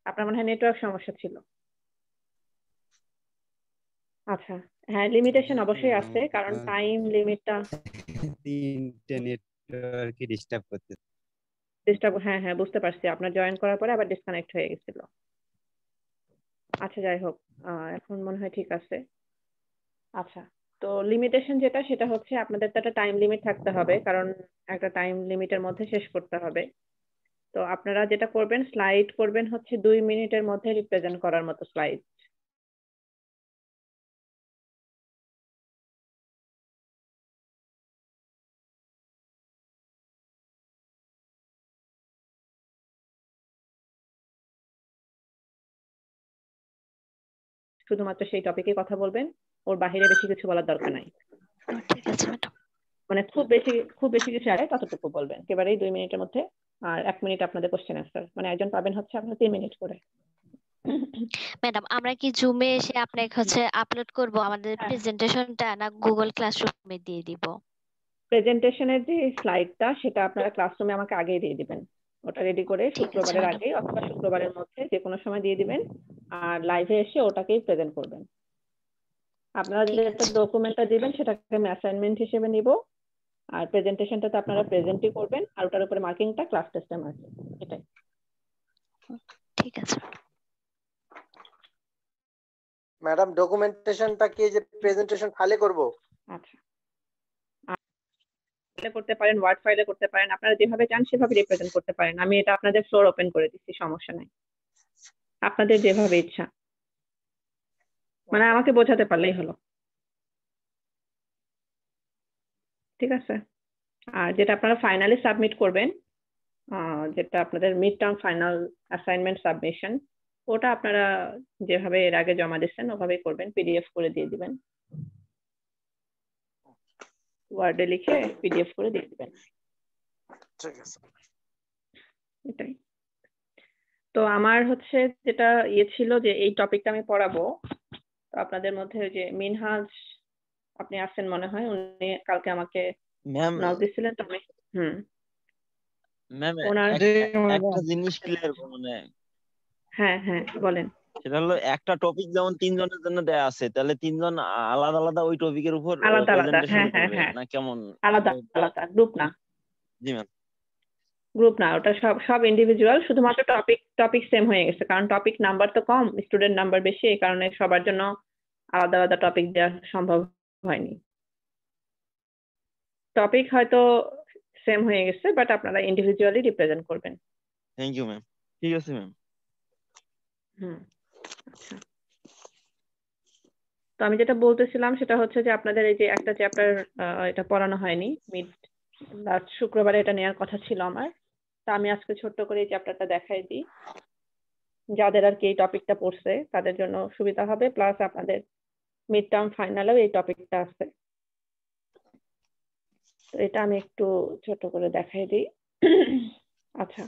আপনার মনে হয় নেটওয়ার্ক সমস্যা ছিল। আচ্ছা, হ্যাঁ লিমিটেশন অবশ্যই আছে, কারণ টাইম লিমিটটা তিনটে নেটওয়ার্কই ডিস্টার্ব করতে। ডিস্টার্ব। হ্যাঁ হ্যাঁ বুঝতে পারছি, আপনার জয়েন করার পরে আবার ডিসকানেক্ট হয়ে গেছিল। আচ্ছা যাই হোক, এখন মনে হয় ঠিক আছে। আচ্ছা, তো লিমিটেশন যেটা সেটা হচ্ছে আপনাদের তো একটা টাইম লিমিট থাকতে হবে, কারণ একটা টাইম লিমিটের মধ্যে শেষ করতে হবে। তো আপনারা যেটা করবেন, স্লাইড করবেন হচ্ছে 2 মিনিটের মধ্যে রিপ্রেজেন্ট করার মতো স্লাইড। শুধুমাত্র সেই টপিকে কথা বলবেন, ওর বাহিরে বেশি কিছু বলার দরকার নাই। ঠিক আছে ম্যাডাম। মানে খুব বেশি কিছু আগে ততটুকু বলবেন, একেবারেই 2 মিনিটের মধ্যে। আর 1 মিনিট আপনাদের কোশ্চেন অ্যান্সার, মানে একজন পাবেন হচ্ছে আপনার 3 মিনিট করে। ম্যাডাম আমরা কি জুমে এসে আপনাকে হচ্ছে আপলোড করব আমাদের হ্যাঁ, প্রেজেন্টেশনটা, না গুগল ক্লাসরুমে দিয়ে দিব? প্রেজেন্টেশনের যে স্লাইডটা সেটা আপনারা ক্লাসরুমে আমাকে আগেই দিয়ে দিবেন। ওটা রেডি করে ঠিক আছে শুক্রবারের ম্যাডাম। আগে অথবা শুক্রবারের মধ্যে যে কোনো সময় দিয়ে দিবেন। আর লাইভে এসে ওটাকেই প্রেজেন্ট করবেন। আপনারা যে ঠিক একটা আছে। ডকুমেন্টটা দিবেন সেটাকে আমি অ্যাসাইনমেন্ট হিসেবে নিব। আর প্রেজেন্টেশনটা তো আপনারা প্রেজেন্টই করবেন, আর ওটার উপরে মার্কিংটা ক্লাস টেস্টে মার্কিং, এটাই। ঠিক আছে। ম্যাডাম ডকুমেন্টেশনটা কি যে প্রেজেন্টেশন ফাইলে করব? আচ্ছা, ফাইলে করতে পারেন, ওয়ার্ড ফাইলে করতে পারেন, আপনারা যেভাবে চান সেভাবে রিপ্রেজেন্ট করতে পারেন। আমি এটা আপনাদের ফ্লোর ওপেন করে দিচ্ছি, সমস্যা নাই, আপনাদের যেভাবে ইচ্ছা, মানে আমাকে বোঝাতে পারলেই হলো। ঠিক আছে। আর যেটা আপনারা ফাইনালি সাবমিট করবেন, যেটা আপনাদের mid term final assignment submission, ওটা আপনারা যেভাবে এর আগে জমা দিচ্ছেন ওভাবেই করবেন, পিডিএফ করে দিয়ে দিবেন, ওয়ার্ডে লিখে পিডিএফ করে দিয়ে দিবেন। ঠিক আছে। এটাই। তো আমার হচ্ছে যেটা ছিল যে এই টপিকটা আমি পড়াবো, তো আপনাদের মধ্যে যে মিনহাজ আপনি আছেন মনে হয়, উনি কালকে আমাকে ম্যাম নক দিছিলেন, তো আমি ম্যাম ওনার একটা জিনিস ক্লিয়ার মানে হ্যাঁ হ্যাঁ বলেন। সেটা হলো একটা টপিক যেমন 3 জনের জন্য দেয়া আছে, তাহলে 3 জন আলাদা আলাদা ওই টপিকের উপর আলাদা আলাদা, প্রেজেন্টেশন হ্যাঁ হ্যাঁ করবে হ্যাঁ, না কেমন? আলাদা আলাদা, গ্রুপ না। জি ম্যাম। গ্রুপ না, ওটা সব সব ইন্ডিভিজুয়াল, শুধুমাত্র টপিক সেম হয়ে গেছে, কারণ টপিক নাম্বার তো কম, স্টুডেন্ট নাম্বার বেশি, এই কারণে সবার জন্য আলাদা আলাদা টপিক দেওয়া সম্ভব হয়নি। টপিক হয়তো সেম হয়ে গেছে, বাট আপনারা ইন্ডিভিজুয়ালি রিপ্রেজেন্ট করবেন। Thank you ma'am. ঠিক আছে ম্যাম। আচ্ছা, তো আমি যেটা বলতেছিলাম সেটা হচ্ছে যে আপনাদের এই যে একটা চ্যাপ্টার এটা পড়ানো হয়নি, লাস্ট শুক্রবারে এটা নেওয়ার কথা ছিল আমার, তা আমি আজকে ছোট্ট করে এই চ্যাপ্টারটা দেখাই দিই। যাদের আর কি এই টপিকটা পড়ছে তাদের জন্য সুবিধা হবে, প্লাস আপনাদের মিড টার্ম ফাইনালেও এই টপিকটা আছে। তো এটা আমি একটু ছোট করে দেখাই দিই। আচ্ছা,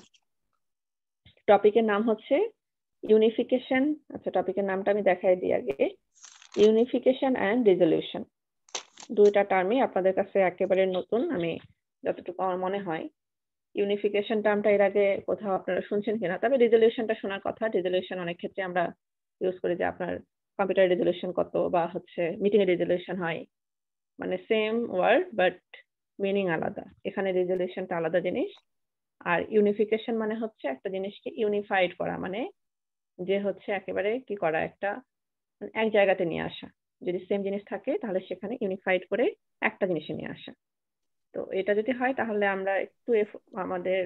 টপিকের নাম হচ্ছে ইউনিফিকেশন। আচ্ছা, টপিকের নামটা আমি দেখাই দিই আগে। ইউনিফিকেশন অ্যান্ড রেজলিউশন, দুইটা টার্মই আপনাদের কাছে একেবারে নতুন, আমি যতটুকু আমার মনে হয়। ইউনিফিকেশন টার্মটা এর আগে কোথাও আপনারা শুনছেন কিনা, তবে রেজলিউশনটা শোনার কথা। রেজলিউশন অনেক ক্ষেত্রে আমরা ইউজ করি, যে আপনার কম্পিউটার রেজলিউশন কত, বা হচ্ছে মিটিং এর রেজলিউশন হয়, মানে সেম ওয়ার্ড বাট মিনিং আলাদা। এখানে রেজলিউশনটা আলাদা জিনিস। আর ইউনিফিকেশন মানে হচ্ছে একটা জিনিসকে ইউনিফাইড করা, মানে যে হচ্ছে একেবারে কি করা, একটা এক জায়গাতে নিয়ে আসা। যদি সেম জিনিস থাকে তাহলে সেখানে ইউনিফাইড করে একটা জিনিসে নিয়ে আসা। তো এটা যদি হয় তাহলে আমরা একটু আমাদের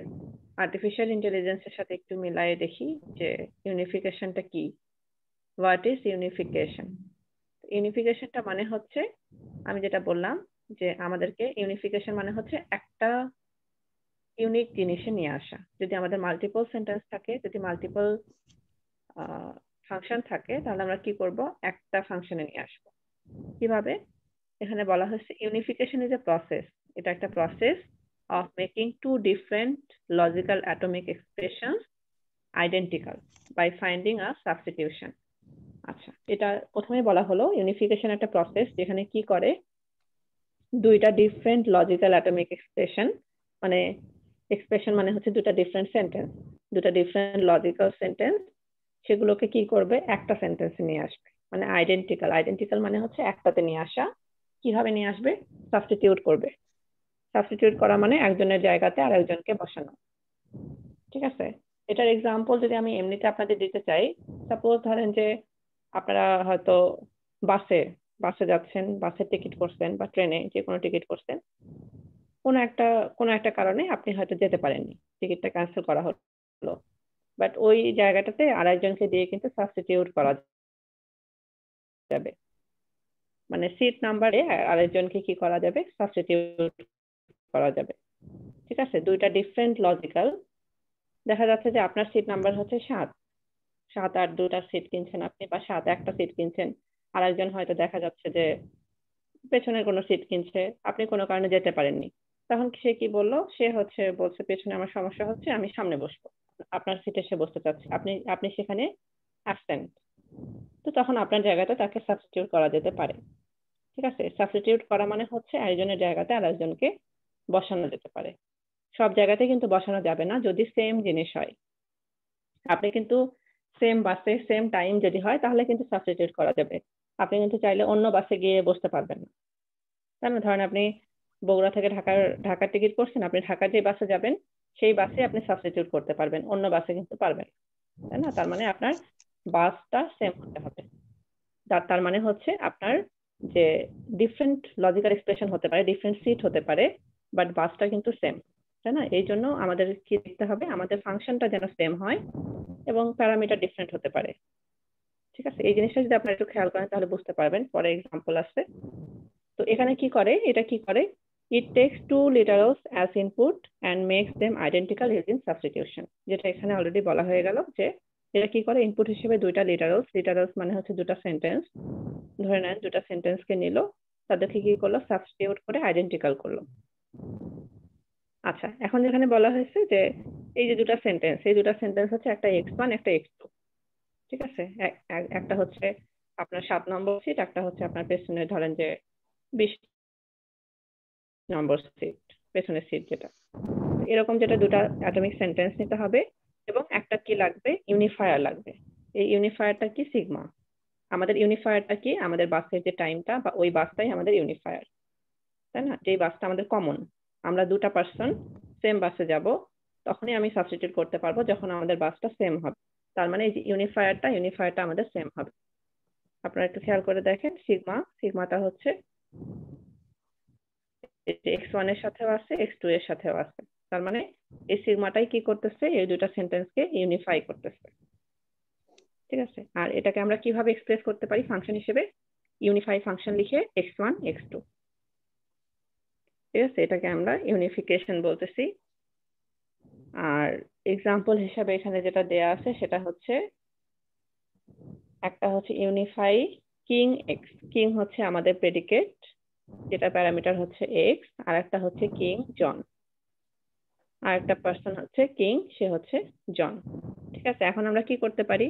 আর্টিফিশিয়াল ইন্টেলিজেন্সের সাথে একটু মিলায়ে দেখি যে ইউনিফিকেশনটা কি। What is unification? ইউনিফিকেশনটা মানে হচ্ছে, আমি যেটা বললাম যে আমাদেরকে ইউনিফিকেশন মানে হচ্ছে একটা ইউনিক জিনিসে নিয়ে আসা। যদি আমাদের মাল্টিপল সেন্টেন্স থাকে, যদি মাল্টিপল ফাংশন থাকে, তাহলে আমরা কি করব, একটা ফাংশনে নিয়ে আসবো। কিভাবে? এখানে বলা হচ্ছে ইউনিফিকেশন ইজ এ প্রসেস, এটা একটা process of making two different logical atomic expressions identical by finding a substitution. আচ্ছা, এটা প্রথমে বলা হলো ইউনিফিকেশন একটা প্রসেস যেখানে কি করে, দুইটা ডিফারেন্ট লজিক্যাল অ্যাটমিক এক্সপ্রেশন, মানে এক্সপ্রেশন মানে হচ্ছে দুটা ডিফারেন্ট সেন্টেন্স, দুটা ডিফারেন্ট লজিক্যাল সেন্টেন্স সেগুলোকে কি করবে, একটা সেন্টেন্সে নিয়ে আসবে। মানে আইডেন্টিক্যাল, আইডেন্টিক্যাল মানে হচ্ছে একটাতে নিয়ে আসা। কিভাবে নিয়ে আসবে? সাবস্টিটিউট করবে। সাবস্টিটিউট করা মানে একজনের জায়গাতে আর একজনকে বসানো। ঠিক আছে, এটার এক্সাম্পল যদি আমি এমনিতে আপনাদের দিতে চাই, সাপোজ ধরেন যে আপনারা হয়তো বাসে বাসে যাচ্ছেন, বাসের টিকিট করছেন বা ট্রেনে যে কোনো টিকিট করছেন, কোনো একটা কারণে আপনি হয়তো যেতে পারেননি, টিকিটটা ক্যান্সেল করা হলো, বাট ওই জায়গাটাতে আরেকজনকে দিয়ে কিন্তু সাবস্টিটিউট করা যাবে। মানে সিট নাম্বারে আরেকজনকে কি করা যাবে, সাবস্টিটিউট করা যাবে। ঠিক আছে, দুইটা ডিফারেন্ট লজিক্যাল। দেখা যাচ্ছে যে আপনার সিট নাম্বার হচ্ছে 7, 7 আর 2টা সিট কিনছেন আপনি, বা 7 একটা সিট কিনছেন, আরেকজন হয়তো দেখা যাচ্ছে যে পেছনের কোনো সিট কিনছে, আপনি কোনো কারণে যেতে পারেননি। তখন সে কি বললো, সে বলছে পেছনে আমার সমস্যা হচ্ছে, আমি সামনে বসবো, আপনার সিটে সে বসতে চাচ্ছে, আপনি সেখানে অ্যাবসেন্ট। তো তখন আপনার জায়গাতে তাকে সাবস্টিটিউট করা যেতে পারে। ঠিক আছে, সাবস্টিটিউট করা মানে হচ্ছে একজনের জায়গাতে আরেকজনকে বসানো যেতে পারে। সব জায়গাতে কিন্তু বসানো যাবে না যদি সেম জিনিস হয়। আপনি কিন্তু সেম বাসে সেম টাইম যদি হয় তাহলে কিন্তু সাবস্টিটিউট করা যাবে। আপনি কিন্তু চাইলে অন্য বাসে গিয়ে বসতে পারবেন না, তাই না? ধরেন আপনি বগুড়া থেকে ঢাকার টিকিট করছেন, আপনি ঢাকার যে বাসে যাবেন সেই বাসে আপনি সাবস্টিটিউট করতে পারবেন, অন্য বাসে কিন্তু পারবেন না, তাই না? তার মানে আপনার বাসটা সেম হতে হবে। তার মানে হচ্ছে আপনার যে ডিফারেন্ট লজিক্যাল এক্সপ্রেশন হতে পারে, ডিফারেন্ট সিট হতে পারে, বাট বাসটা কিন্তু সেম, তাই না? এই জন্য আমাদের কি দেখতে হবে, আমাদের ফাংশনটা যেন সেম হয় এবং প্যারামিটার ডিফারেন্ট হতে পারে। ঠিক আছে, এই জিনিসটা যদি আপনারা একটু খেয়াল করেন তাহলে বুঝতে পারবেন, পরে এক্সাম্পল আসছে। তো এখানে কি করে, এটা কি করে, it takes two literals as input and makes them identical using substitution, যেটা এখানে অলরেডি বলা হয়ে গেল যে এটা কি করে, ইনপুট হিসেবে দুইটা লিটারালস মানে হচ্ছে দুটো সেন্টেন্স, ধরে নেন দুটো সেন্টেন্সকে নিল, তাদেরকে কি করলো, সাবস্টিটিউট করে আইডেন্টিক্যাল করলো। আচ্ছা, এখন যেখানে বলা হয়েছে যে এই যে দুটো সেন্টেন্স, এই দুটো সেন্টেন্স হচ্ছে একটা x1 একটা x2। ঠিক আছে, একটা হচ্ছে আপনার 7 নম্বর সিট, একটা হচ্ছে আপনার পেছনে ধরেন যে 20 নম্বর সিট, পেছনের সিট যেটা। এরকম যেটা দুটো অ্যাটমিক সেন্টেন্স নিতে হবে এবং একটা কি লাগবে, ইউনিফায়ার লাগবে। এই ইউনিফায়ারটা কি, সিগমা। আমাদের ইউনিফায়ারটা কি, আমাদের বাসের যে টাইমটা বা ওই বাসটাই আমাদের ইউনিফায়ার, তাই না? যেই বাসটা আমাদের কমন, আমরা দুটা পার্সন সেম বাসে যাব, তখনই আমি সাবস্টিটিউট করতে পারবো যখন আমাদের বাসটা সেম হবে। তার মানে এই যে ইউনিফায়ারটা আমাদের সেম হবে। আপনারা একটু খেয়াল করে দেখেন, সিগমাটা হচ্ছে x1 এর সাথেও আছে, x2 এর সাথেও আছে। তার মানে এই সিগমাটাই কি করতেছে, এই দুটো সেন্টেন্সকে ইউনিফাই করতেছে। ঠিক আছে, আর এটাকে আমরা কিভাবে এক্সপ্রেস করতে পারি ফাংশন হিসেবে, ইউনিফাই ফাংশন লিখে x1 x2। ঠিক আছে, এটাকে আমরা ইউনিফিকেশন বলতেছি। আর এক্সাম্পল হিসেবে এখানে যেটা দেয়া আছে সেটা হচ্ছে, একটা হচ্ছে ইউনিফাই কিং এক্স, কিং হচ্ছে আমাদের প্রেডিকেট যেটা প্যারামিটার হচ্ছে x, আর একটা হচ্ছে কিং জন, আর একটা পার্সন হচ্ছে কিং, সে হচ্ছে জন। ঠিক আছে, এখন আমরা কি করতে পারি,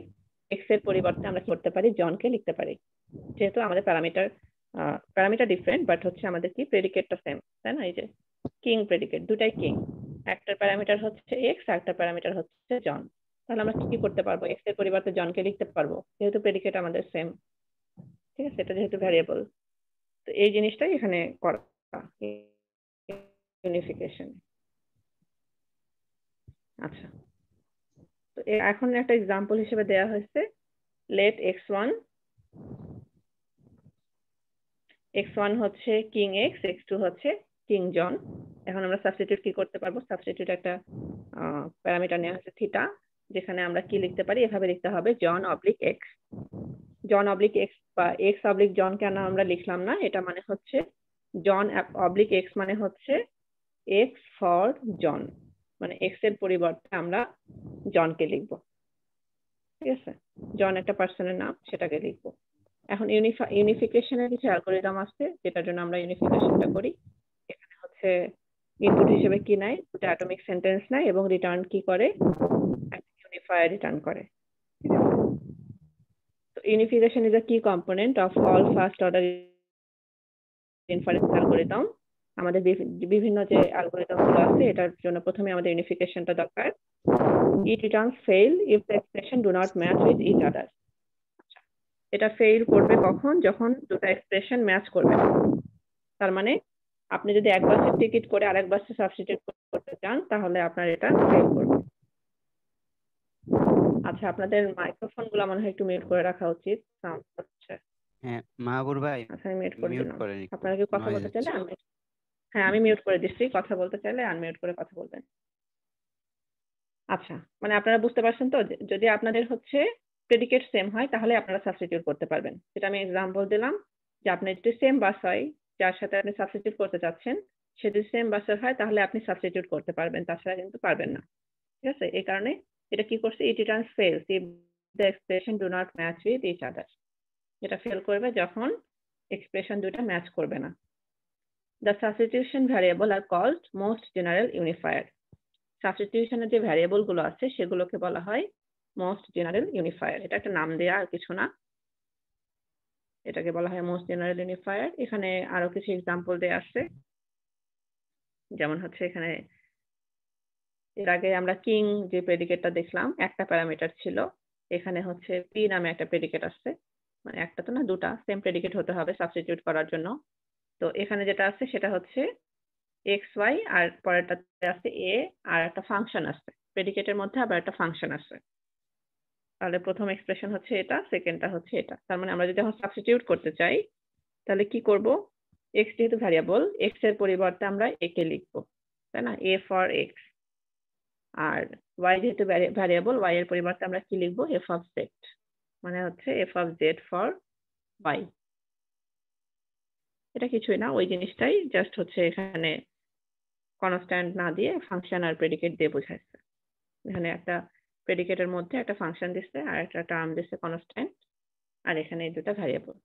এক্স এর পরিবর্তে আমরা কি করতে পারি, জনকে লিখতে পারি, যেহেতু আমাদের প্যারামিটার ডিফারেন্ট বাট হচ্ছে আমাদের কি প্রেডিকেটটা সেম, তাই না? এই যে কিং প্রেডিকেট, দুটাই কিং, একটা প্যারামিটার হচ্ছে এক্স আর একটা প্যারামিটার হচ্ছে জন। তাহলে আমরা কি করতে পারবো, এক্স এর পরিবর্তে জনকে লিখতে পারবো, যেহেতু প্রেডিকেট আমাদের সেম। ঠিক আছে, এটা যেহেতু ভ্যারিয়েবল, তো এই জিনিসটাই এখানে করা ইউনিফিকেশন। আচ্ছা, তো এখন একটা এক্সাম্পল হিসেবে দেয়া হয়েছে, লেট x1 হচ্ছে কিং এক্স, x2 হচ্ছে কিং জন। এখন আমরা সাবস্টিটিউট কি করতে পারবো, সাবস্টিটিউট একটা প্যারামিটার নেওয়া হচ্ছে থিটা, যেখানে আমরা কি লিখতে পারি, এভাবে লিখতে হবে জন অবলিক এক্স। জন অবলিক এক্স বা এক্স অবলিক জন কেন আমরা লিখলাম না, এটা মানে হচ্ছে জন অবলিক এক্স মানে হচ্ছে এক্স ফর জন, মানে এক্স এর পরিবর্তে আমরা জনকে লিখবো। ঠিক আছে, জন একটা পার্সনের নাম, সেটাকে লিখবো। এখন ইউনিফিকেশনের কিছু অ্যালগরিদম আছে যেটার জন্য আমরা ইউনিফিকেশনটা করি। এখানে হচ্ছে ইনপুট হিসেবে কি নেয়, দুটো অ্যাটমিক সেন্টেন্স নেয় এবং রিটার্ন কি করে, একটা ইউনিফায়ার রিটার্ন করে। ঠিক আছে, তো ইউনিফিকেশন ইজ আ কি component of all first order inference algorithm আমাদের বিভিন্ন যে অ্যালগরিদম গুলো আছে এটার জন্য প্রথমে আমাদের ইউনিফিকেশনটা দরকার। It returns fail if the expression do not match with each other. এটা ফেল করবে কখন? যখন দুটো এক্সপ্রেশন ম্যাচ করবে না। তার মানে আপনি যদি এক বাসের টিকিট করে আরেক বাসে সাবস্টিটিউট করতে চান তাহলে আপনার এটা ফেল করবে। আচ্ছা, আপনাদের মাইক্রোফোন গুলো মনে হয় একটু মিউট করে রাখা উচিত, সাউন্ড হচ্ছে। হ্যাঁ মাহবুর ভাই আচ্ছা, আমি মিউট করে মিউট দিলাম। করেন একটু, আপনারা কি কথা noise বলতে চাইলে হচ্ছে। হ্যাঁ, আমি মিউট করে দিচ্ছি। কথা বলতে চাইলে আনমিউট করে কথা বলবেন। আচ্ছা, মানে আপনারা বুঝতে পারছেন তো? যদি আপনাদের হচ্ছে প্রেডিকেট সেম হয় তাহলে আপনারা সাবস্টিটিউট করতে পারবেন। যেটা আমি এক্সাম্পল দিলাম যে আপনার যদি সেম বাস হয় যার সাথে আপনি সাবস্টিটিউট করতে চাচ্ছেন, সে যদি সেম বাসের হয় তাহলে আপনি সাবস্টিটিউট করতে পারবেন, তাছাড়া কিন্তু পারবেন না। ঠিক আছে? এই কারণে এটা কি করছে, it returns fails if the expression do not match with each other. এটা ফেল করবে যখন এক্সপ্রেশন দুটো ম্যাচ করবে না। The substitution variable are called most general unifier. সাবস্টিটিউশনের যে ভ্যারিয়েবল গুলো আছে সেগুলোকে বলা হয় মোস্ট জেনারেল ইউনিফায়ার। এটা একটা নাম দেয়া আর কিছু না, এটাকে বলা হয় মোস্ট জেনারেল ইউনিফায়ার। এখানে আরো কিছু এক্সাম্পল দেয়া আছে, যেমন হচ্ছে এখানে এর আগে আমরা কিং যে প্রেডিকেটটা দেখলাম একটা প্যারামিটার ছিল, এখানে হচ্ছে পি নামে একটা প্রেডিকেট আসছে, মানে একটা তো না দুটা সেম প্রেডিকেট হতে হবে সাবস্টিটিউট করার জন্য। তো এখানে যেটা আছে সেটা হচ্ছে এক্স ওয়াই আর পরেরটাতে আছে এ আর একটা ফাংশন আছে, প্রেডিকেটের মধ্যে আবার একটা ফাংশন আছে। তাহলে প্রথম এক্সপ্রেশন হচ্ছে এটা, সেকেন্ডটা হচ্ছে এটা। তার মানে আমরা যদি এখন সাবস্টিটিউট করতে চাই তাহলে কি করব, এক্স যেহেতু ভ্যারিয়েবল এক্স এর পরিবর্তে আমরা এ কে লিখবো, তাই না, এ ফর এক্স। আর ওয়াই যেহেতু ভ্যারিয়েবল ওয়াই এর পরিবর্তে আমরা কি লিখবো, এফ অফ জেড, মানে হচ্ছে F of Z for Y. এটা কিছুই না, ওই জিনিসটাই, জাস্ট হচ্ছে এখানে কনস্ট্যান্ট না দিয়ে ফাংশন আর প্রেডিকেট দিয়ে বোঝাচ্ছে। এখানে একটা প্রেডিকেটের মধ্যে একটা ফাংশন দিচ্ছে আর একটা টার্ম দিচ্ছে কনস্ট্যান্ট, আর এখানে এই দুটো ভ্যারিয়েবল।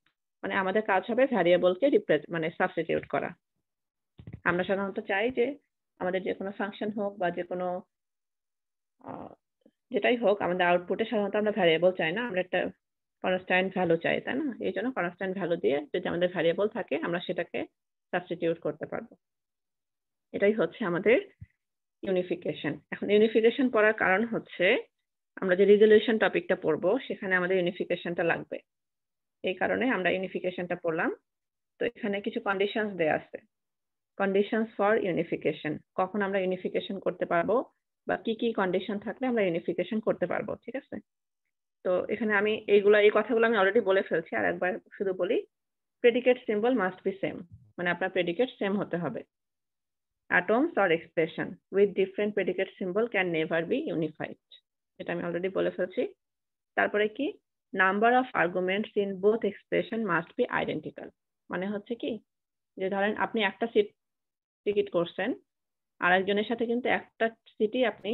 মানে আমাদের কাজ হবে ভ্যারিয়েবলকে মানে সাবস্টিটিউট করা। আমরা সাধারণত চাই যে আমাদের যে কোনো ফাংশন হোক বা যে কোনো যেটাই হোক, আমাদের আউটপুটে সাধারণত আমরা ভ্যারিয়েবল চাই না, আমরা একটা কনস্ট্যান্ট ভ্যালু চাই, তাই না? এই জন্য কনস্ট্যান্ট ভ্যালু দিয়ে যদি আমাদের ভ্যারিয়েবল থাকে আমরা সেটাকে সাবস্টিটিউট করতে পারবো। এটাই হচ্ছে আমাদের ইউনিফিকেশন। এখন ইউনিফিকেশন পড়ার কারণ হচ্ছে আমরা যে রিজলিউশন টপিকটা পড়বো সেখানে আমাদের ইউনিফিকেশনটা লাগবে, এই কারণে আমরা ইউনিফিকেশনটা পড়লাম। তো এখানে কিছু কন্ডিশনস দেয়া আছে, কন্ডিশনস ফর ইউনিফিকেশন, কখন আমরা ইউনিফিকেশন করতে পারবো বা কি কি কন্ডিশন থাকলে আমরা ইউনিফিকেশন করতে পারবো। ঠিক আছে? তো এখানে আমি এই কথাগুলো আমি অলরেডি বলে ফেলছি, আর একবার শুধু বলি। Predicate symbol must be same, মানে আপনার প্রেডিকেট সেম হতে হবে। Atoms or expression with different predicate symbol can never be unified. এটা আমি অলরেডি বলে ফেলছি। তারপরে কি, number of arguments in both expression must be identical. মানে হচ্ছে কি, যে ধরেন আপনি একটা সিট টিকিট করছেন, আর একজনের সাথে কিন্তু একটা সিটই আপনি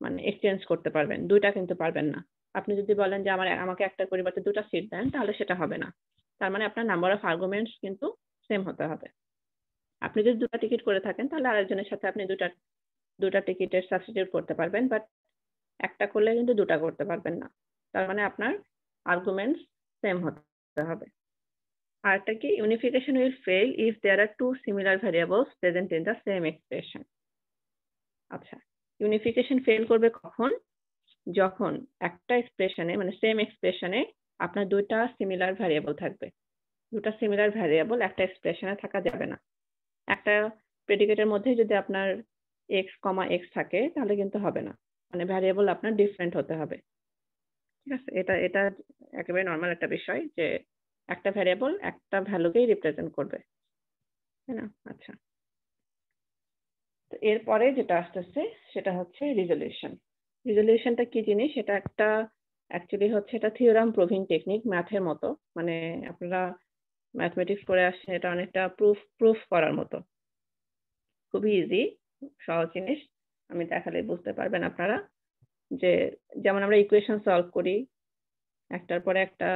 মানে এক্সচেঞ্জ করতে পারবেন, দুইটা কিন্তু পারবেন না। আপনি যদি বলেন যে আমাকে একটা পরিবর্তে দুটা সিট দেন, তাহলে সেটা হবে না। তার মানে আপনার নাম্বার অফ আর্গুমেন্টস কিন্তু সেম হতে হবে। আপনি যদি দুটো টিকিট করে থাকেন তাহলে আরেকজনের সাথে আপনি দুটা টিকিটের সাবস্টিটিউট করতে পারবেন, বাট একটা করলে কিন্তু দুটা করতে পারবেন না। তার মানে আপনার আর্গুমেন্টস সেম হতে হবে। আরেকটা কি, unification will fail if there are two similar variables present in the same expression. আচ্ছা, ইউনিফিকেশন ফেল করবে কখন, যখন একটা এক্সপ্রেশনে মানে সেম এক্সপ্রেশনে আপনার দুইটা সিমিলার ভ্যারিয়েবল থাকবে। দুটা সিমিলার ভ্যারিয়েবল একটা এক্সপ্রেশনে থাকা যাবে না। একটা প্রেডিকেটের মধ্যে যদি আপনার এক্স কমা এক্স থাকে তাহলে কিন্তু হবে না, মানে ভ্যারিয়েবল আপনার ডিফারেন্ট হতে হবে। ঠিক আছে? এটা একেবারে নর্মাল একটা বিষয় যে একটা ভ্যারিয়েবল একটা ভ্যালুকেই রিপ্রেজেন্ট করবে, তাই না? আচ্ছা, তো এরপরে যেটা আসতেছে সেটা হচ্ছে রিজলিউশন। রিজলিউশনটা কি জিনিস, এটা একটা অ্যাকচুয়ালি হচ্ছে এটা থিওরাম প্রুভিং টেকনিক, ম্যাথের মতো। মানে আপনারা ম্যাথমেটিক্স করে আসছেন, এটা অনেকটা প্রুফ করার মতো, খুবই ইজি, সহজ জিনিস। আমি দেখালে বুঝতে পারবেন আপনারা। যে যেমন আমরা ইকুয়েশন সলভ করি, একটার পরে একটা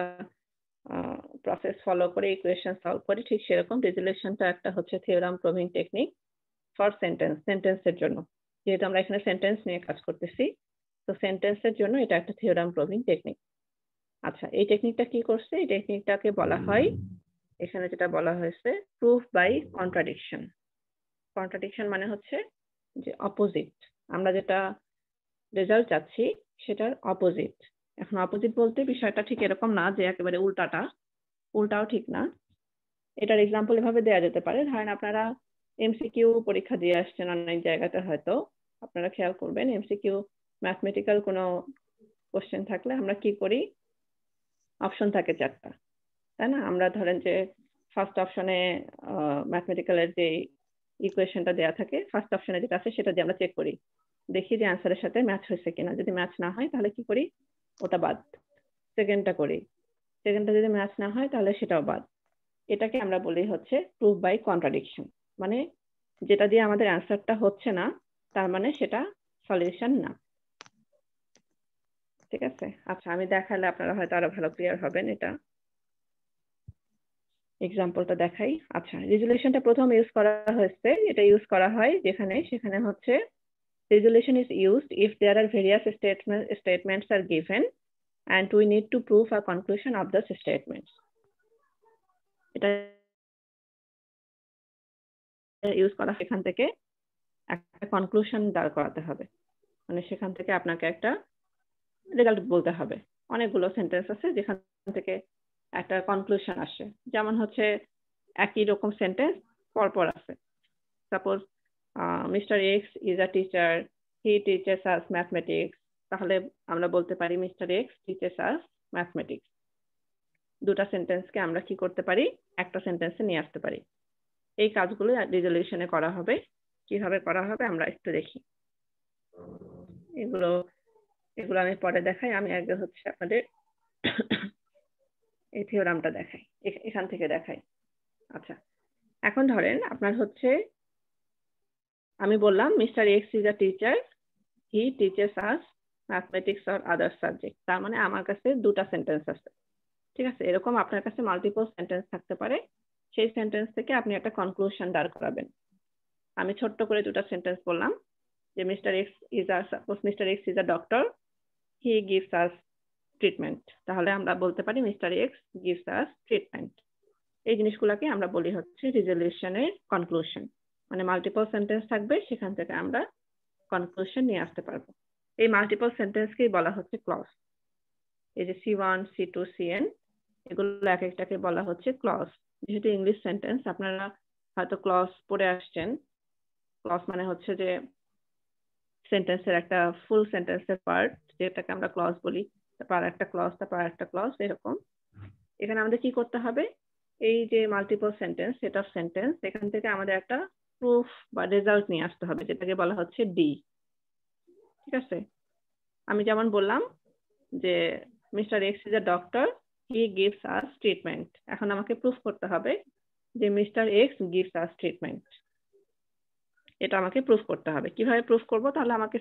প্রসেস ফলো করে ইকুয়েশন সলভ করি, ঠিক সেরকম রিজলিউশনটা একটা হচ্ছে থিওরাম প্রুভিং টেকনিক ফর সেন্টেন্সের জন্য। যেহেতু আমরা এখানে সেন্টেন্স নিয়ে কাজ করতেছি, তো সেন্টেন্সের জন্য এটা একটা থিওরাম প্রুভিং টেকনিক। আচ্ছা, এই টেকনিকটা কি করছে, এই টেকনিকটাকে বলা হয় এখানে যেটা বলা হয়েছে প্রুফ বাই কন্ট্রাডিকশন। কন্ট্রাডিকশন মানে হচ্ছে যে অপোজিট, আমরা যেটা রেজাল্ট চাচ্ছি সেটার অপোজিট। এখন অপোজিট বলতে বিষয়টা ঠিক এরকম না যে একেবারে উল্টাটা, উল্টাও ঠিক না। এটার এক্সাম্পল এভাবে দেওয়া যেতে পারে, ধরেন আপনারা এমসিকিউ পরীক্ষা দিয়ে আসছেন অনেক জায়গাতে, হয়তো আপনারা খেয়াল করবেন এমসিকিউ ম্যাথমেটিক্যাল কোনো কোশ্চেন থাকলে আমরা কি করি, অপশন থাকে 4টা, তাই না? আমরা ধরেন যে ফার্স্ট অপশনে ম্যাথমেটিক্যালের যে ইকুয়েশনটা দেওয়া থাকে, ফার্স্ট অপশনে যেটা আছে সেটা দিয়ে আমরা চেক করি, দেখি যে অ্যান্সারের সাথে ম্যাচ হয়েছে কিনা। যদি ম্যাচ না হয় তাহলে কি করি, ওটা বাদ, সেকেন্ডটা করি। সেকেন্ডটা যদি ম্যাচ না হয় তাহলে সেটাও বাদ। এটাকে আমরা বলি হচ্ছে প্রুফ বাই কন্ট্রাডিকশন। মানে যেটা দিয়ে আমাদের অ্যান্সারটা হচ্ছে না তার মানে সেটা সলিউশন না। ঠিক আছে? আচ্ছা, আমি দেখালে আপনারা হয়তো আরো ভালো ক্লিয়ার হবেন। এটা এক্সাম্পলটা দেখাই। আচ্ছা, রেজুলেশনটা প্রথম ইউজ করা হয়েছে, এটা ইউজ করা হয় সেখানে হচ্ছে resolution is used if there are various statements are given and we need to prove a conclusion of the statements. এটা ইউজ করা সেখান থেকে একটা কনক্লুশন দাঁড় করাতে হবে, মানে সেখান থেকে আপনাকে একটা রেজাল্ট বলতে হবে। অনেকগুলো সেন্টেন্স আছে যেখান থেকে একটা কনক্লুশন আসে, যেমন হচ্ছে একই রকম সেন্টেন্স পরপর আছে। Suppose mister X is a teacher, he teaches us mathematics, তাহলে আমরা বলতে পারি mister x teaches us mathematics. দুটা সেন্টেন্সকে আমরা কি করতে পারি, একটা সেন্টেন্সে নিয়ে আসতে পারি। এই কাজগুলো রেজলিউশনে করা হবে। কিভাবে করা হবে আমরা একটু দেখি। এগুলো আমি পরে দেখাই, আমি আগে হচ্ছে আপনাদের এই থিওরামটা দেখাই, এখান থেকে দেখাই। আচ্ছা, এখন ধরেন আপনার হচ্ছে, আমি বললাম mister X is a teacher, he teaches us mathematics or other subject. তার মানে আমার কাছে দুটা সেন্টেন্স আছে। ঠিক আছে? এরকম আপনার কাছে মাল্টিপল সেন্টেন্স থাকতে পারে। সেই সেন্টেন্স থেকে আপনি একটা কনক্লুশন দাঁড় করাবেন। আমি ছোট্ট করে দুটা সেন্টেন্স বললাম যে mister X is a doctor, he gives us treatment. তাহলে আমরা বলতে পারি mister x gives us treatment. এই জিনিসগুলোকে আমরা বলি হচ্ছে রেজলিউশনের কনক্লুশন। মানে মাল্টিপল সেন্টেন্স থাকবে, সেখান থেকে আমরা কনক্লুশন নিয়ে আসতে পারবো। এই মাল্টিপল সেন্টেন্সকেই বলা হচ্ছে ক্লজ। এই যে C1, C2, CN, এগুলো এক একটাকে বলা হচ্ছে ক্লজ। যেহেতু ইংলিশ সেন্টেন্স, আপনারা হয়তো ক্লজ পড়ে আসছেন। ক্লজ মানে হচ্ছে যে সেন্টেন্সের একটা ফুল সেন্টেন্সের পার্ট, যেটাকে আমরা ক্লজ বলি। তারপর একটা ক্লজ, তারপর একটা ক্লজ, এরকম। এখানে আমাদের কি করতে হবে, এই যে multiple sentence, set of sentence, এখান থেকে আমাদের একটা প্রুফ বা রেজাল্ট নিয়ে আসতে হবে, যেটাকে বলা হচ্ছে ডি। ঠিক আছে? আমি যেমন বললাম যে mister X is a doctor, he gives us treatment. এখন আমাকে প্রুফ করতে হবে যে mister x gives us treatment. এটা আমাকে প্রুফ করতে হবে। কিভাবে প্রুফ করব? তাহলে আমাকে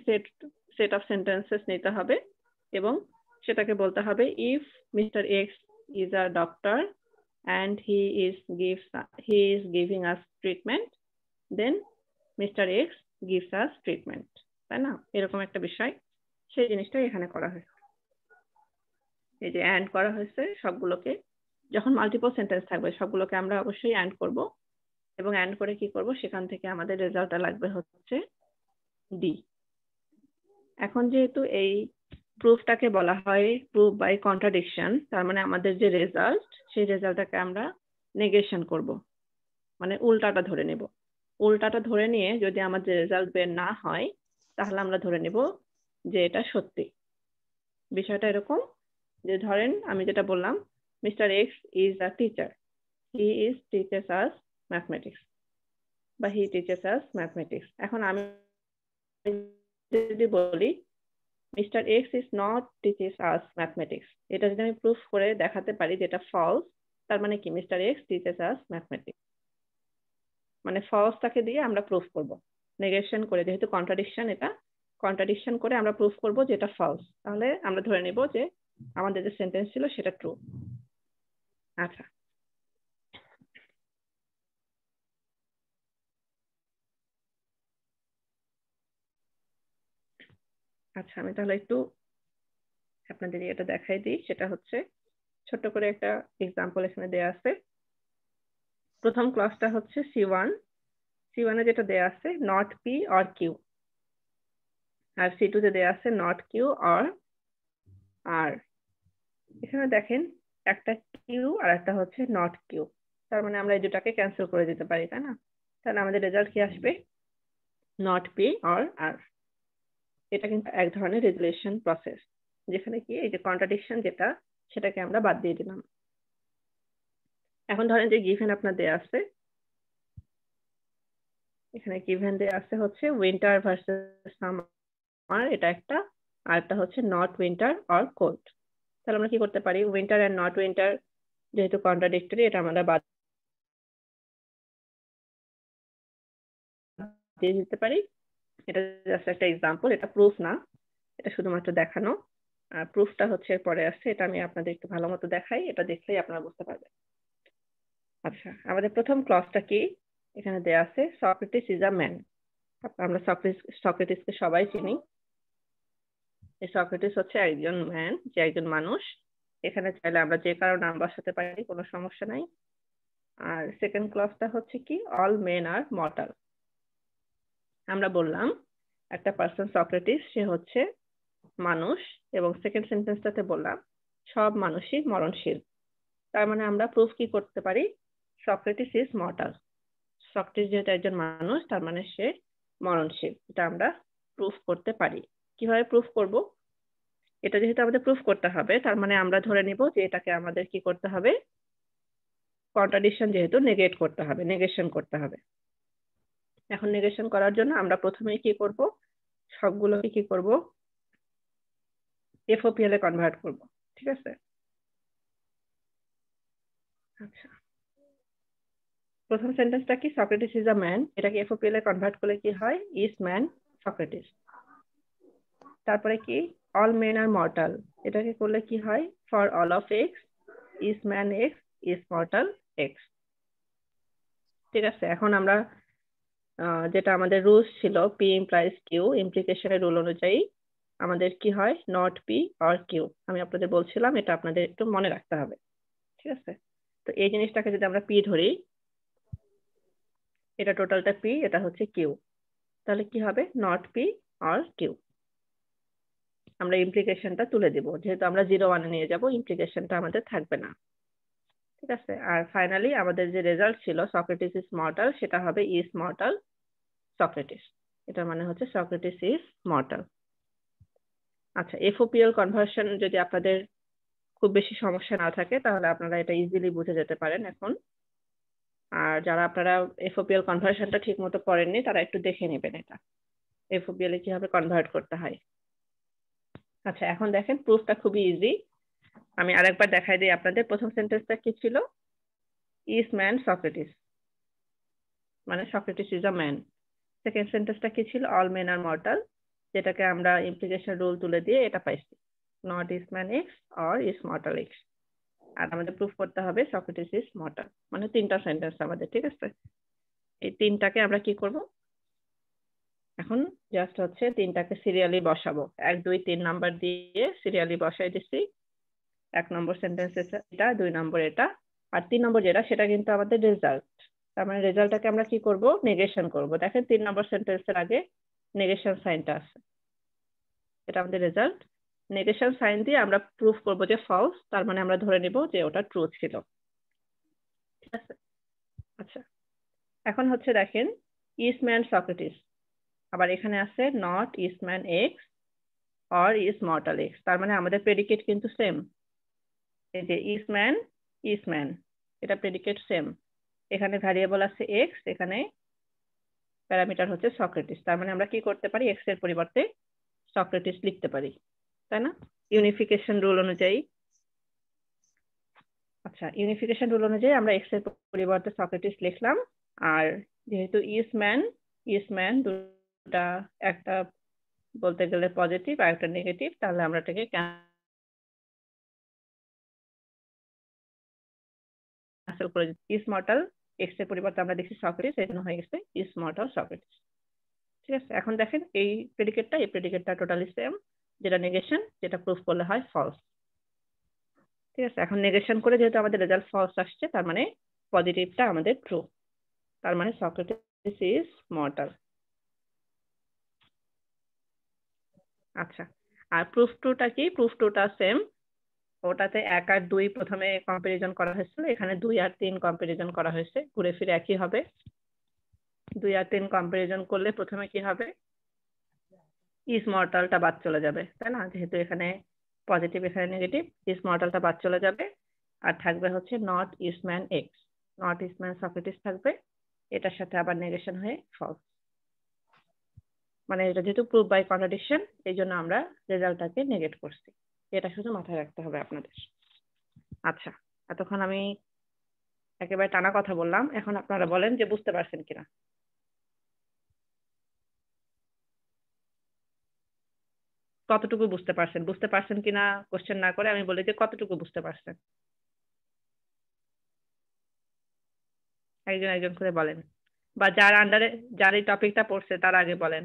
সেট অফ সেন্টেন্সেস নিতে হবে এবং সেটাকে বলতে হবে if mister X is a doctor and he is giving us treatment, then Mr. X gives us treatment. তাই না? এরকম একটা বিষয়, সেই জিনিসটা এখানে করা হয়েছে। এই যে অ্যান্ড করা হয়েছে সবগুলোকে, যখন মাল্টিপল সেন্টেন্স থাকবে সবগুলোকে আমরা অবশ্যই অ্যান্ড করব, এবং অ্যান্ড করে কি করব, সেখান থেকে আমাদের রেজাল্টটা লাগবে হচ্ছে ডি। এখন যেহেতু এই প্রুফটাকে বলা হয় প্রুফ বাই কন্ট্রাডিকশন, তার মানে আমাদের যে রেজাল্ট, সেই রেজাল্টটাকে আমরা নেগেশন করব, মানে উল্টাটা ধরে নেব। উল্টাটা ধরে নিয়ে যদি আমাদের রেজাল্ট বের না হয়, তাহলে আমরা ধরে নেব যে এটা সত্যি। বিষয়টা এরকম যে ধরেন আমি যেটা বললাম, mister X is a teacher, he is teaches us mathematics, বা হি টিচেস আস ম্যাথমেটিক্স। এখন আমি যদি বলি mister X is not teaches us mathematics, এটা যদি আমি প্রুফ করে দেখাতে পারি যেটা ফলস, তার মানে কি mister x teaches us mathematics, মানে ফলসটাকে দিয়ে আমরা প্রুফ করব, নেগেশন করে। যেহেতু কন্ট্রাডিকশন, এটা কন্ট্রাডিকশন করে আমরা প্রুফ করব যে এটা ফলস। তাহলে আমরা ধরে নেব যে আমাদের যে সেন্টেন্স ছিল সেটা ট্রু। আচ্ছা, আমি তাহলে একটু আপনাদের এটা দেখাই দিই। সেটা হচ্ছে ছোট্ট করে একটা এক্সাম্পল এখানে দেয়া আছে। প্রথম ক্লজটা হচ্ছে C1 এ যেটা দেয়া আছে নট P অর Q, আর C2 তে দেয়া আছে নট Q অর R। এখানে দেখেন একটা Q আর একটা হচ্ছে নট Q, তার মানে আমরা এই দুটাকে ক্যান্সেল করে দিতে পারি, তাই না? তাহলে আমাদের রেজাল্ট কি আসবে? Not P or R। এটা কিন্তু এক ধরনের রেজুলেশন প্রসেস, যেখানে কি এই যে কন্ট্রাডিকশন যেটা সেটাকে আমরা বাদ দিয়ে দিলাম। এখন ধরেন যে গিভেন আপনার দেয়া আছে, এখানে গিভেন দেয়া আছে হচ্ছে উইন্টার ভার্সেস সামার, এটা একটা, আর একটা হচ্ছে নট উইন্টার অর কোল্ড। তাহলে আমরা কি করতে পারি? উইন্টার এন্ড নট উইন্টার যেহেতু কন্ট্রাডিক্টরি, এটা আমরা বাদ দিয়ে দিতে পারি। এটা জাস্ট একটা এক্সাম্পল, এটা প্রুফ না, এটা শুধুমাত্র দেখানো। আর প্রুফটা হচ্ছে পরে আসছে, এটা আমি আপনাদের একটু ভালো মতো দেখাই, এটা দেখলেই আপনারা বুঝতে পারবেন। আচ্ছা, আমাদের প্রথম ক্লজটা কি? এখানে দেয়া আছে সক্রেটিস ইজ আ ম্যান। আমরা সক্রেটিসকে সবাই চিনি। এই সক্রেটিস হচ্ছে একজন ম্যান, যে একজন মানুষ। এখানে চাইলে আমরা যে কারো নাম বসাতে পারি, কোনো সমস্যা নাই। আর সেকেন্ড ক্লজটা হচ্ছে কি? অল মেন আর মর্টাল। আমরা বললাম একটা পার্সন সক্রেটিস, সে হচ্ছে মানুষ, এবং সেকেন্ড সেন্টেন্সটাতে বললাম সব মানুষই মরণশীল। তার মানে আমরা প্রুফ কি করতে পারি? Socrates is mortal. সক্রেটিস যেহেতু একজন মানুষ, তার মানে সে মরণশীল। এটা আমরা প্রুফ করতে পারি। কিভাবে প্রুফ করব? এটা যেহেতু আমাদের প্রুফ করতে হবে, তার মানে আমরা ধরে নিব যে এটাকে আমাদের কি করতে হবে? কন্ট্রাডিকশন যেহেতু নেগেট করতে হবে, নেগেশন করতে হবে। এখন নেগেশন করার জন্য আমরা প্রথমেই কি করব? সবগুলোকে কি করব? FOPL এ কনভার্ট করব, ঠিক আছে? আচ্ছা, প্রথম সেন্টেন্সটা কি? সক্রেটিস ইজ আ ম্যান, এটাকে FOPL এ কনভার্ট করলে কি হয়? Is man Socrates. তারপরে কি? অল মেন আর মর্টাল, এটাকে করলে কি হয়? For all of x is man x is mortal x. ঠিক আছে, এখন আমরা যেটা আমাদের রুলস ছিল P ইমপ্লাইজ Q, ইমপ্লিকেশনের রুল অনুযায়ী আমাদের কি হয়? Not P or Q। আমি আপনাদের বলছিলাম, এটা আপনাদের একটু মনে রাখতে হবে, ঠিক আছে? তো এই জিনিসটাকে যদি আমরা P ধরি, এটা টোটালটা P, এটা হচ্ছে Q, তাহলে কি হবে? Not P or Q। আমরা ইমপ্লিকেশনটা তুলে দিব, যেহেতু আমরা 0-1 নিয়ে যাব, ইমপ্লিকেশনটা আমাদের থাকবে না, ঠিক আছে? আর ফাইনালি আমাদের যে রেজাল্ট ছিল সক্রেটিস ইজ মর্টাল, সেটা হবে ইজ মর্টাল সক্রেটিস। এটা মানে হচ্ছে সক্রেটিস ইজ মর্টাল। আচ্ছা, FOPL কনভার্সন যদি আপনাদের খুব বেশি সমস্যা না থাকে, তাহলে আপনারা এটা ইজিলি বুঝে যেতে পারেন এখন। আর যারা আপনারা FOPL কনভার্সনটা ঠিক মতো করেননি, তারা একটু দেখে নেবেন এটা FOPL এ কিভাবে কনভার্ট করতে হয়। আচ্ছা, এখন দেখেন প্রুফটা খুবই ইজি। আমি আরেকবার দেখাই দিই আপনাদের। প্রথম সেন্টেন্সটা কি ছিল? ইজ ম্যান সক্রেটিস, মানে Socrates is a man. Second সেন্টেন্সটা কি ছিল? অল মেন আর মর্টাল, যেটাকে আমরা ইমপ্লিকেশন রুল তুলে দিয়ে এটা পাইছি, not is man X or is mortal X. আর আমাদের প্রুফ করতে হবে সক্রেটিস ইজ মর্টাল। মানে তিনটা সেন্টেন্স আমাদের, ঠিক আছে? এই তিনটাকে আমরা কি করব? এখন জাস্ট হচ্ছে তিনটাকে সিরিয়ালি বসাবো, 1 2 3 নাম্বার দিয়ে সিরিয়ালি বসাই দিচ্ছি। 1 নম্বর সেন্টেন্স এটা, 2 নম্বর এটা, আর 3 নম্বর যেটা সেটা কিন্তু আমাদের রেজাল্ট। তার মানে রেজাল্টটাকে আমরা কি করব? নেগেশন করব। দেখেন 3 নম্বর সেন্টেন্সের আগে নেগেশন সাইনটা আছে, এটা আমাদের রেজাল্ট। নেগেশন সাইন দিয়ে আমরা প্রুফ করব যে ফলস, তার মানে আমরা ধরে নিব যে ওটা ট্রু ছিল, ঠিক আছে? আচ্ছা, এখন হচ্ছে দেখেন ইজ ম্যান সক্রেটিস, আবার এখানে আছে not is man X or is mortal x. তার মানে আমাদের প্রেডিকেট কিন্তু সেম। এই যে ইজ ম্যান, এটা প্রেডিকেট সেম। এখানে ভ্যারিয়েবল আছে এক্স, এখানে প্যারামিটার হচ্ছে সক্রেটিস। তার মানে আমরা কি করতে পারি? এক্স এর পরিবর্তে সক্রেটিস লিখতে পারি, তাই না? ইউনিফিকেশন রুল অনুযায়ী। আচ্ছা, ইউনিফিকেশন রুল অনুযায়ী আমরা এক্স এর পরিবর্তে সক্রেটিস লিখলাম। আর যেহেতু ইজ ম্যান দুটা, একটা বলতে গেলে পজিটিভ আর একটা নেগেটিভ, তাহলে আমরা এটাকে ক্যান্সেল করে দিচ্ছি। ইজ মর্টাল এক্স এর পরিবর্তে আমরা দেখছি সক্রেটিস, এই জন্য হয়ে গেছে ইজ মর্টাল সক্রেটিস, ঠিক আছে? এখন দেখেন এই প্রেডিকেটটা টোটালি সেম, যেটা নেগেশন, যেটা প্রুফ করলে হয় ফলস, ঠিক আছে? এখন নেগেশন করে যেহেতু আমাদের রেজাল্ট ফলস আসছে, তার মানে পজিটিভটা আমাদের ট্রু, তার মানে সক্রেটিস ইজ মর্টাল। আচ্ছা, আর প্রুফ টুটা কি? প্রুফ টুটা সেম, ওটাতে 1 আর 2 প্রথমে কম্পারিজন করা হয়েছিল, এখানে 2 আর 3 কম্পারিজন করা হয়েছে, ঘুরে ফিরে একই হবে। 2 আর 3 কম্পারিজন করলে প্রথমে কি হবে? ইজ মর্টালটা বাদ চলে যাবে, তাই না? যেহেতু এখানে পজিটিভ এখানে নেগেটিভ, ইজ মর্টালটা বাদ চলে যাবে, আর থাকবে হচ্ছে not Eastman x, not Eastman Socrates থাকবে, এটার সাথে আবার নেগেশন হয়ে ফলস। মানে এটা যেহেতু প্রুফ বাই কন্ট্রাডিকশন, এই জন্য আমরা রেজাল্টটাকে নেগেট করছি, এটা শুধু মাথায় রাখতে হবে আপনাদের। আচ্ছা, এতক্ষণ আমি একেবারে টানা কথা বললাম, এখন আপনারা বলেন যে বুঝতে পারছেন কিনা। কতটুকু বুঝতে পারছেন? বুঝতে পারছেন কিনা কোশ্চেন না করে আমি বলি যে কতটুকু বুঝতে পারছেন, একজন একজন করে বলেন, বা যার আন্ডারে যার এই টপিকটা পড়ছে তার আগে বলেন।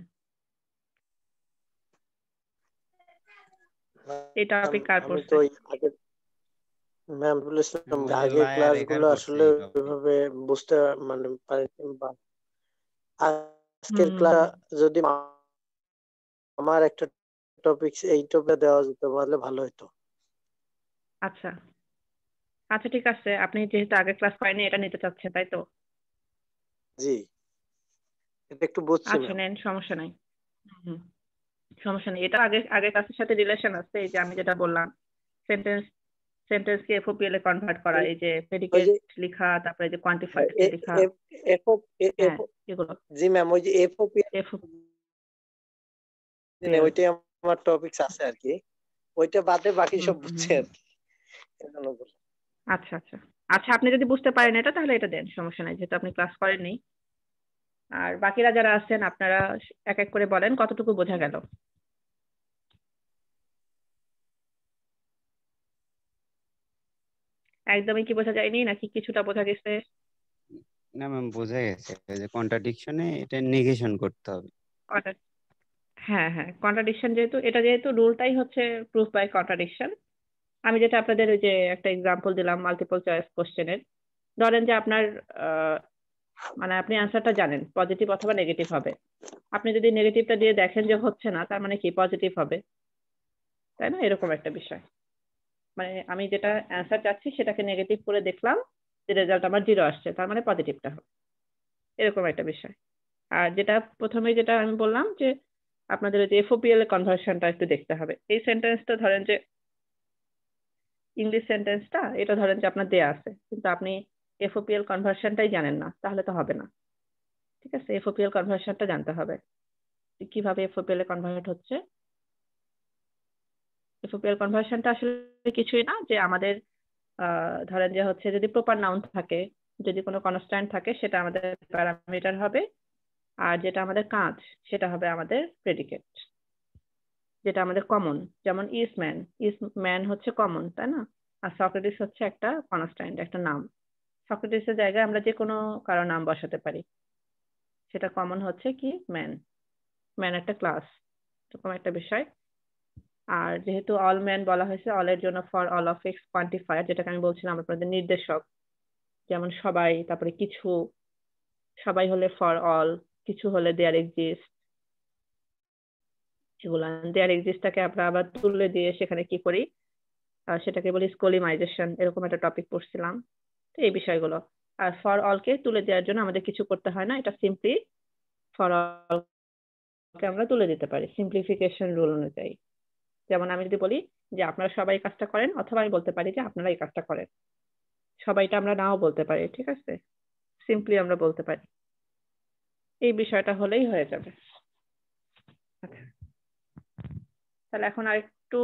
এই টপিক কার আমি পড়ছে? তো আগে ম্যাম বলেছিলাম আগে ক্লাসগুলো আসলে ওইভাবে বুঝতে মানে পারিনি, বা আজকের ক্লাস যদি আমার একটা টপিক এই টপিকে দেওয়া যেত তাহলে ভালো হতো। আচ্ছা আচ্ছা, ঠিক আছে, আপনি যেহেতু আগে ক্লাস করেনি এটা নিতে চাচ্ছেন, তাই তো? জি, এটা একটু বুঝছি আচ্ছা, ম্যাম। নেন, সমস্যা নাই। হুম, সমস্যা নেই, এটা আগে আগে ক্লাসের সাথে রিলেশন আছে। এই যে আমি যেটা বললাম, সেন্টেন্সকে এফওপিএল এ কনভার্ট করা, এই যে প্রেডিকেট লেখা, তারপরে যে কোয়ান্টিফায়ার লেখা, হ্যাঁ এগুলো জি ম্যাম, ওই যে এফওপি ওইটাই আমার টপিকস আছে আর কি, ওইটা বাদে বাকি সব বুঝছি আর কি। আচ্ছা আচ্ছা আচ্ছা, আপনি যদি বুঝতে পারেন এটা তাহলে এটা দেন, সমস্যা নাই, যেহেতু আপনি ক্লাস করেননি। আর বাকিরা যারা আছেন আপনারা এক এক করে বলেন কতটুকু বোঝা গেল। একদমই কি বোঝা যায়নি নাকি কিছুটা বোঝা গেছে? না ম্যাম, বোঝা গেছে যে কন্ট্রাডিকশনে এটা নেগেশন করতে হবে। হ্যাঁ হ্যাঁ, কন্ট্রাডিকশন যেহেতু, এটা যেহেতু রুলটাই হচ্ছে প্রুফ বাই কন্ট্রাডিকশন। আমি যেটা আপনাদের ওই যে একটা এক্সাম্পল দিলাম মাল্টিপল চয়েস কোশ্চেনের, ধরেন যে আপনার মানে আপনি অ্যান্সারটা জানেন পজিটিভ অথবা নেগেটিভ হবে, আপনি যদি নেগেটিভটা দিয়ে দেখেন যে হচ্ছে না, তার মানে কি পজিটিভ হবে, তাই না? এরকম একটা বিষয়, মানে আমি যেটা অ্যান্সার চাচ্ছি সেটাকে নেগেটিভ করে দেখলাম, যে রেজাল্ট আমার 0 আসছে, তার মানে পজিটিভটা হবে, এরকম একটা বিষয়। আর যেটা প্রথমে যেটা আমি বললাম যে আপনাদের ওই যে এফওপিএল এর কনভার্সনটা একটু দেখতে হবে। এই সেন্টেন্সটা ধরেন যে ইংলিশ সেন্টেন্সটা, এটা ধরেন যে আপনার দেয়া আছে, কিন্তু আপনি এফওপিএল কনভার্সনটাই জানেন না, তাহলে তো হবে না। ঠিক আছে, এফওপিএল কনভার্সনটা জানতে হবে, কিভাবে এফওপিএল এ কনভার্ট হচ্ছে। এফওপিএল কনভার্সনটা আসলে কিছুই না, যে আমাদের ধরেন যে হচ্ছে যদি প্রপার নাউন থাকে, যদি কোনো কনস্ট্যান্ট থাকে, সেটা আমাদের প্যারামিটার হবে, আর যেটা আমাদের কাজ সেটা হবে আমাদের প্রেডিকেট, যেটা আমাদের কমন। যেমন ইজ ম্যান হচ্ছে কমন, তাই না? আর সক্রেটিস হচ্ছে একটা কনস্ট্যান্ট, একটা নাম। সক্রেটিসের জায়গায় আমরা যে কোনো কারো নাম বসাতে পারি, সেটা কমন হচ্ছে কি ম্যান, ম্যান একটা ক্লাস, এরকম একটা বিষয়। আর যেহেতু অল ম্যান বলা হয়েছে, অলের জন্য for all of x quantifier, যেটাকে আমি বলছিলাম আপনাদের নির্দেশক, যেমন সবাই, তারপরে কিছু, সবাই হলে ফর অল, কিছু হলে দেয়ার এক্সিস্ট, এগুলা দেয়ার এক্সিস্টটাকে আমরা আবার তুলে দিয়ে সেখানে কি করি, সেটাকে বলি স্কোলিমাইজেশন, এরকম একটা টপিক পড়ছিলাম। তো এই বিষয়গুলো। আর ফর অলকে তুলে দেওয়ার জন্য আমাদের কিছু করতে হয় না, এটা সিম্পলি ফর অলকে আমরা তুলে দিতে পারি সিম্পলিফিকেশন রুল অনুযায়ী। যেমন আমি যদি বলি যে আপনারা সবাই কাজটা করেন, অথবা আমি বলতে পারি যে আপনারা এই কাজটা করেন, সবাইটা আমরা নাও বলতে পারি, ঠিক আছে, সিম্পলি আমরা বলতে পারি। এই বিষয়টা হলেই হয়ে যাবে। আচ্ছা, তাহলে এখন আরেকটু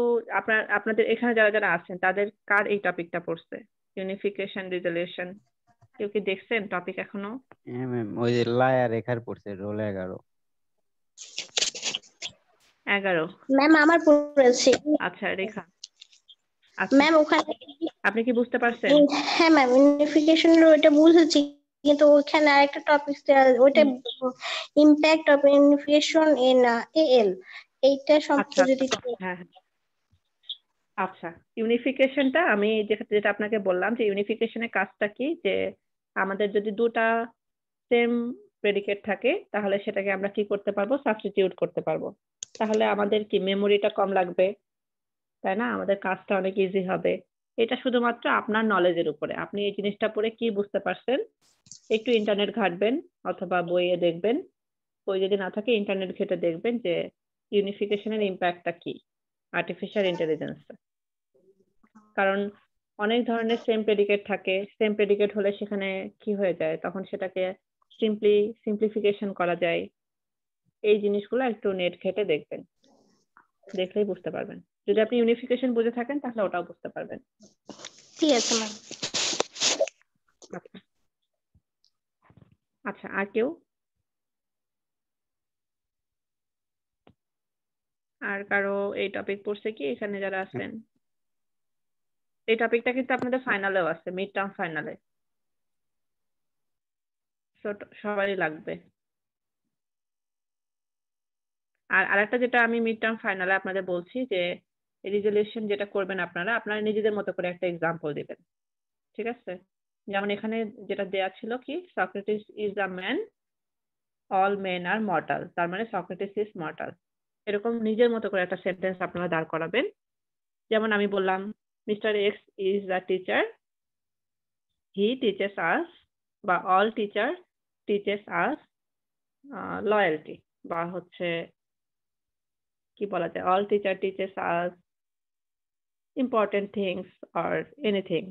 আপনাদের এখানে যারা যারা আছেন তাদের কার এই টপিকটা পড়ছে, ইউনিফিকেশন রিজলিউশন, কেউ কি দেখছেন টপিক এখনো? হ্যাঁ ম্যাম, ওই যে লায়া রেখার পড়ছে রোল 11। 11? ম্যাম আমার পড়েছে। আচ্ছা রেখা, আচ্ছা ম্যাম ওখানে আপনি কি বুঝতে পারছেন? হ্যাঁ ম্যাম, ইউনিফিকেশন ওইটা বুঝেছি, কিন্তু ওখানে আরেকটা টপিক ওইটা impact of unification in AL, এইটা সম্পর্কে যদি হ্যাঁ আচ্ছা, ইউনিফিকেশনটা আমি যেটা আপনাকে বললাম যে ইউনিফিকেশনের কাজটা কি, যে আমাদের যদি দুটা সেম প্রেডিকেট থাকে তাহলে সেটাকে আমরা কি করতে পারবো, সাবস্টিটিউট করতে পারবো। তাহলে আমাদের কি মেমোরিটা কম লাগবে, তাই না? আমাদের কাজটা অনেক ইজি হবে। এটা শুধুমাত্র আপনার নলেজের উপরে, আপনি এই জিনিসটা পড়ে কি বুঝতে পারছেন, একটু ইন্টারনেট ঘাটবেন অথবা বইয়ে দেখবেন, বই যদি না থাকে ইন্টারনেট ঘেটে দেখবেন যে ইউনিফিকেশনের ইম্প্যাক্টটা কি আর্টিফিশিয়াল ইন্টেলিজেন্স। কারণ অনেক ধরনের সেম প্রেডিকেট থাকে, সেম প্রেডিকেট হলে সেখানে কি হয়ে যায়, তখন সেটাকে সিম্পলিফিকেশন করা যায়। এই জিনিসগুলো একটু নেট ঘেটে দেখবেন, দেখলেই বুঝতে পারবেন। যদি আপনি ইউনিফিকেশন বুঝে থাকেন তাহলে ওটাও বুঝতে পারবেন। ঠিক আছে ম্যাম। আচ্ছা আচ্ছা, আর কেউ? আর কারো এই টপিক পড়ছে কি এখানে যারা আছেন? এই টপিকটা কিন্তু আপনাদের ফাইনালেও আছে, মিড টার্ম ফাইনালে, সবারই লাগবে। আর আরেকটা যেটা আমি মিড টার্ম ফাইনালে আপনাদের বলছি যে রিজলিউশন যেটা করবেন আপনারা নিজেদের মতো করে একটা এক্সাম্পল দিবেন, ঠিক আছে? যেমন এখানে যেটা দেয়া ছিল কি, Socrates is a man, all men R mortal, তার মানে সক্রেটিস ইজ মর্টাল। এরকম নিজের মতো করে একটা সেন্টেন্স আপনারা দাঁড় করাবেন। যেমন আমি বললাম, mister X is a teacher, he teaches us, বা all teacher teaches us loyalty, বা হচ্ছে কি বলা যায়, all teacher teaches us important things or anything,